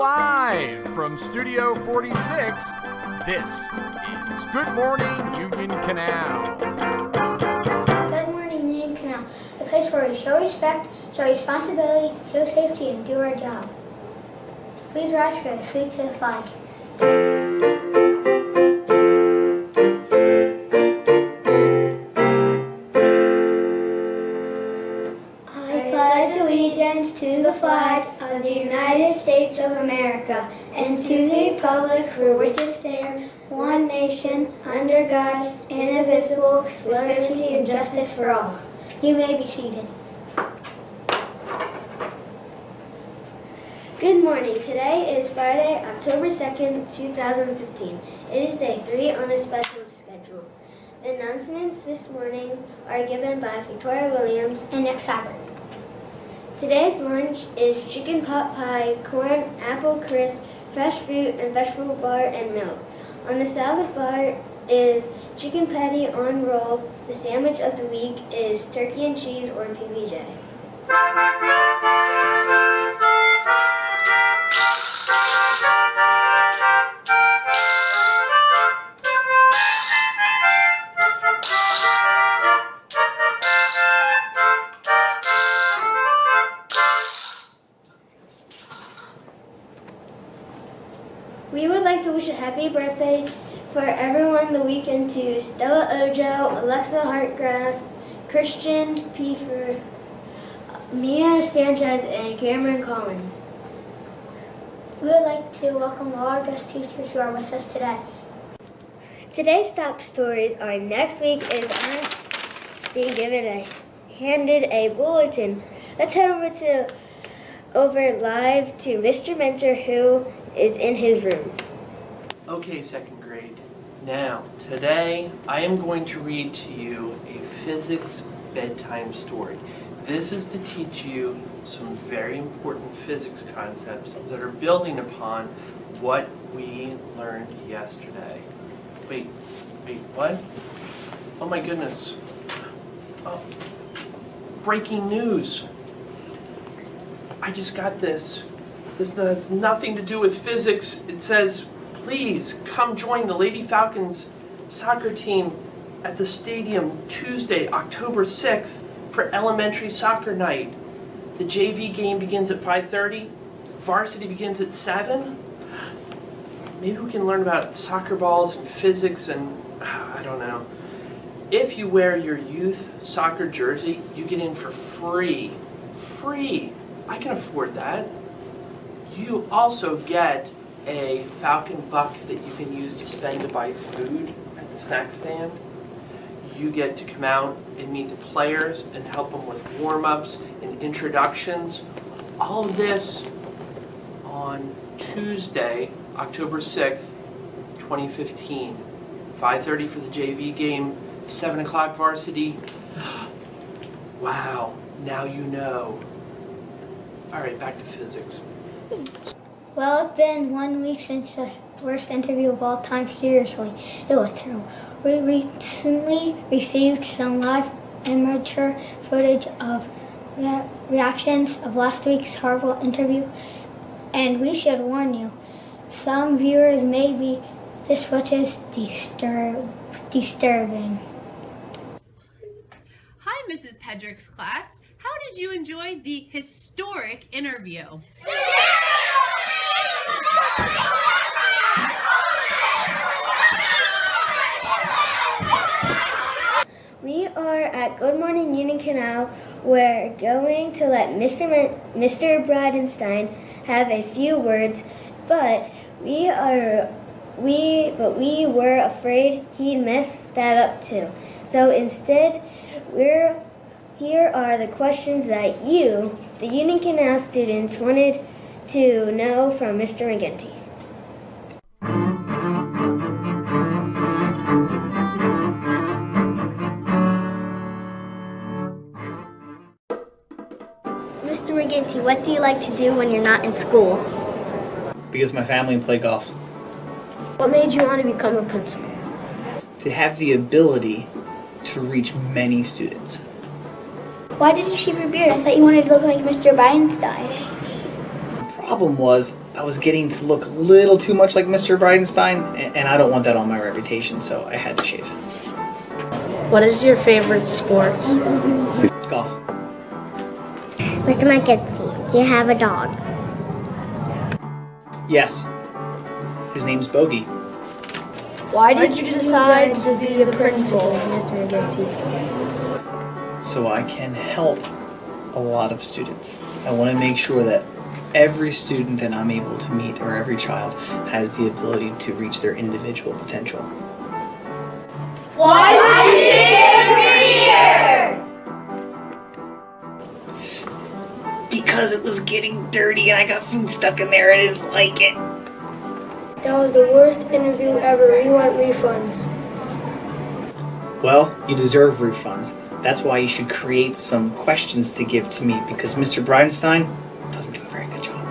Live from Studio 46, this is Good Morning Union Canal. Good Morning Union Canal, a place where we show respect, show responsibility, show safety, and do our job. Please rise for the salute to the flag. I pledge allegiance to the flag of the United States of America and to the republic for which it stands, one nation, under God, indivisible, with liberty and justice for all. You may be seated. Good morning. Today is Friday, October 2nd, 2015. It is day 3 on a special schedule. The announcements this morning are given by Victoria Williams and Nick Saber. Today's lunch is chicken pot pie, corn, apple crisp, fresh fruit, and vegetable bar and milk. On the salad bar is chicken patty on roll. The sandwich of the week is turkey and cheese or PBJ. We would like to wish a happy birthday for everyone the weekend to Stella Ojo, Alexa Hartgraf, Christian Piefer, Mia Sanchez, and Cameron Collins. We would like to welcome all our guest teachers who are with us today. Today's top stories are next week is being handed a bulletin. Let's head over live to Mr. Mentor, who is in his room. Okay, second grade. Now, today I am going to read to you a physics bedtime story. This is to teach you some very important physics concepts that are building upon what we learned yesterday. Wait, what? Oh my goodness. Oh, breaking news. I just got this. This has nothing to do with physics. It says, please come join the Lady Falcons soccer team at the stadium Tuesday, October 6th for elementary soccer night. The JV game begins at 5:30. Varsity begins at 7. Maybe we can learn about soccer balls and physics and I don't know. If you wear your youth soccer jersey, you get in for free. Free. I can afford that. You also get a Falcon buck that you can use to spend to buy food at the snack stand. You get to come out and meet the players and help them with warm-ups and introductions. All of this on Tuesday, October 6th, 2015. 5:30 for the JV game, 7 o'clock varsity. Wow, now you know. All right, back to physics. Well, it's been 1 week since the worst interview of all time. Seriously, it was terrible. We recently received some live amateur footage of reactions of last week's horrible interview, and we should warn you, some viewers may be this footage disturbing. Hi, Mrs. Pedrick's class. How did you enjoy the historic interview? We are at Good Morning Union Canal. We're going to let Mr. Bridenstine have a few words, but we were afraid he'd mess that up too. So instead, here are the questions that you, the Union Canal students, wanted to know from Mr. McGinty. Mr. McGinty, what do you like to do when you're not in school? Be with my family and play golf. What made you want to become a principal? To have the ability to reach many students. Why did you shave your beard? I thought you wanted to look like Mr. Bridenstine. problem was I was getting to look a little too much like Mr. Bridenstine, and I don't want that on my reputation, so I had to shave. What is your favorite sport? Golf. Mr. McGinty, do you have a dog? Yes. His name's Bogey. Why did you decide to be the principal? Mr. McGinty. So I can help a lot of students. I want to make sure that every student that I'm able to meet, or every child, has the ability to reach their individual potential. Why did you shave your beard? Because it was getting dirty and I got food stuck in there and I didn't like it. That was the worst interview ever. We want refunds. Well, you deserve refunds. That's why you should create some questions to give to me, because Mr. Bridenstine doesn't do a very good job.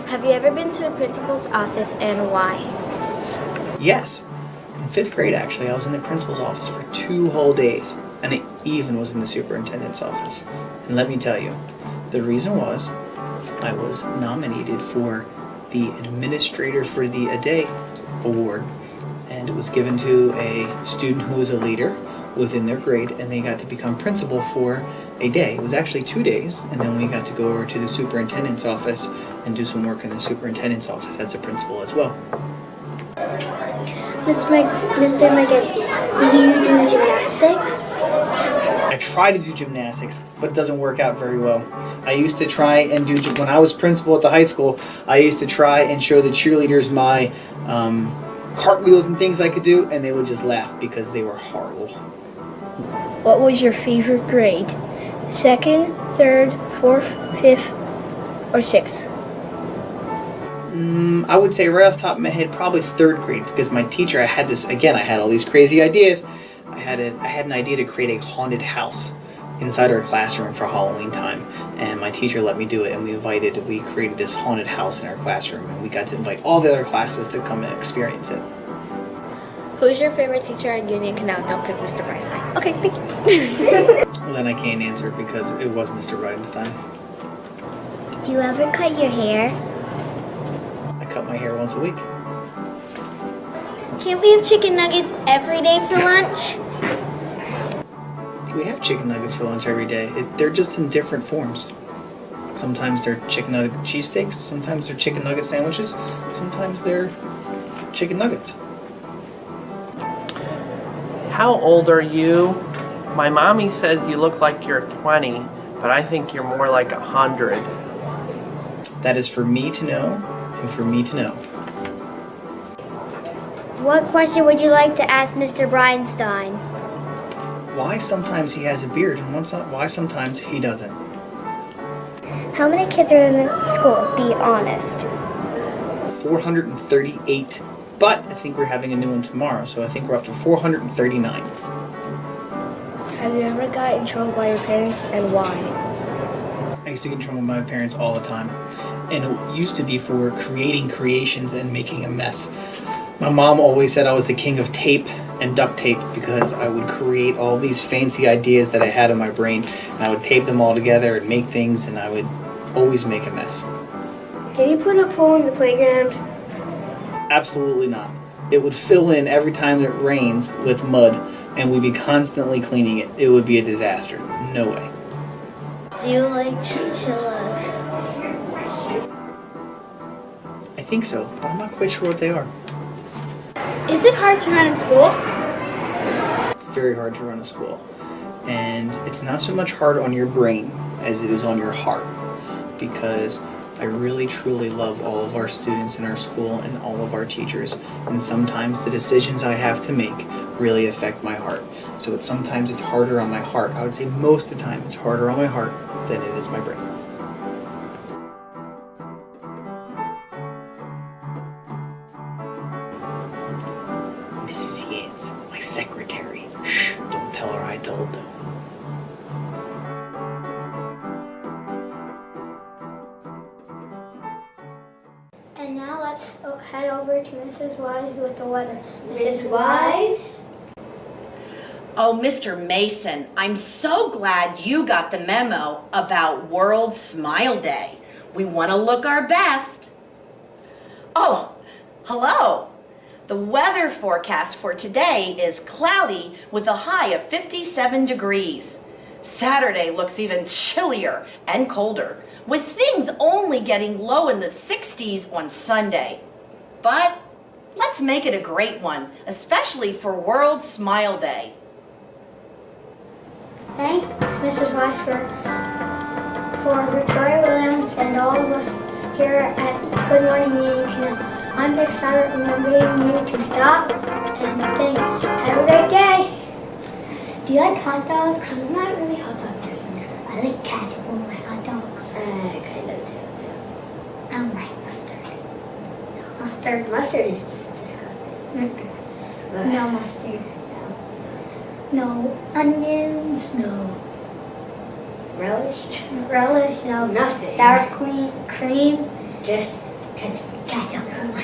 Have you ever been to the principal's office, and why? Yes. In 5th grade, actually, I was in the principal's office for 2 whole days, and I even was in the superintendent's office. And let me tell you, the reason was I was nominated for the Administrator for the A Day award, and it was given to a student who was a leader within their grade, and they got to become principal for a day. It was actually 2 days, and then we got to go over to the superintendent's office and do some work in the superintendent's office as a principal as well. Mr. McGinty, do you do gymnastics? I try to do gymnastics, but it doesn't work out very well. I used to try and do, when I was principal at the high school, I used to try and show the cheerleaders my cartwheels and things I could do, and they would just laugh because they were horrible. What was your favorite grade? 2nd, 3rd, 4th, 5th, or 6th? I would say right off the top of my head, probably 3rd grade, because my teacher, I had all these crazy ideas. I had an idea to create a haunted house inside our classroom for Halloween time, and my teacher let me do it, and we created this haunted house in our classroom, and we got to invite all the other classes to come and experience it. Who's your favorite teacher at Union Canal? Don't pick Mr. Bridenstine. Okay, thank you. Well, then I can't answer because it was Mr. Bridenstine. Do you ever cut your hair? I cut my hair once a week. Can't we have chicken nuggets every day for lunch? We have chicken nuggets for lunch every day. They're just in different forms. Sometimes they're chicken nugget cheesesteaks, sometimes they're chicken nugget sandwiches, sometimes they're chicken nuggets. How old are you? My mommy says you look like you're 20, but I think you're more like 100. That is for me to know, and for me to know. What question would you like to ask Mr. Bridenstine? Why sometimes he has a beard and why sometimes he doesn't? How many kids are in the school? Be honest. 438, but I think we're having a new one tomorrow, so I think we're up to 439. Have you ever got in trouble by your parents, and why? I used to get in trouble with my parents all the time, and it used to be for creating creations and making a mess. My mom always said I was the king of tape and duct tape because I would create all these fancy ideas that I had in my brain, and I would tape them all together and make things, and I would always make a mess. Can you put a pool in the playground? Absolutely not. It would fill in every time it rains with mud, and we'd be constantly cleaning it. It would be a disaster. No way. Do you like chinchillas? I think so, but I'm not quite sure what they are. Is it hard to run a school? It's very hard to run a school. And it's not so much hard on your brain as it is on your heart, because I really truly love all of our students in our school and all of our teachers, and sometimes the decisions I have to make really affect my heart. So sometimes it's harder on my heart. I would say most of the time it's harder on my heart than it is my brain. Mrs. Yates, my secretary. Shh, don't tell her I told them. And now let's head over to Mrs. Wise with the weather. Mrs. Wise? Oh, Mr. Mason, I'm so glad you got the memo about World Smile Day. We want to look our best. Oh, hello. The weather forecast for today is cloudy with a high of 57 degrees. Saturday looks even chillier and colder, with things only getting low in the 60s on Sunday. But let's make it a great one, especially for World Smile Day. Thanks, Mrs. Weisberg, for Victoria Williams and all of us here at Good Morning Union Connect. I'm going to start remembering you to stop and think. Have a great day. Do you like hot dogs? I'm not really a hot dog person. I like ketchup on my hot dogs. Kind of too. I don't like mustard. Mustard. Mustard is just disgusting. No mustard. No onions. No Relish? relish. No, nothing. Sour cream. Just ketchup. Ketchup on my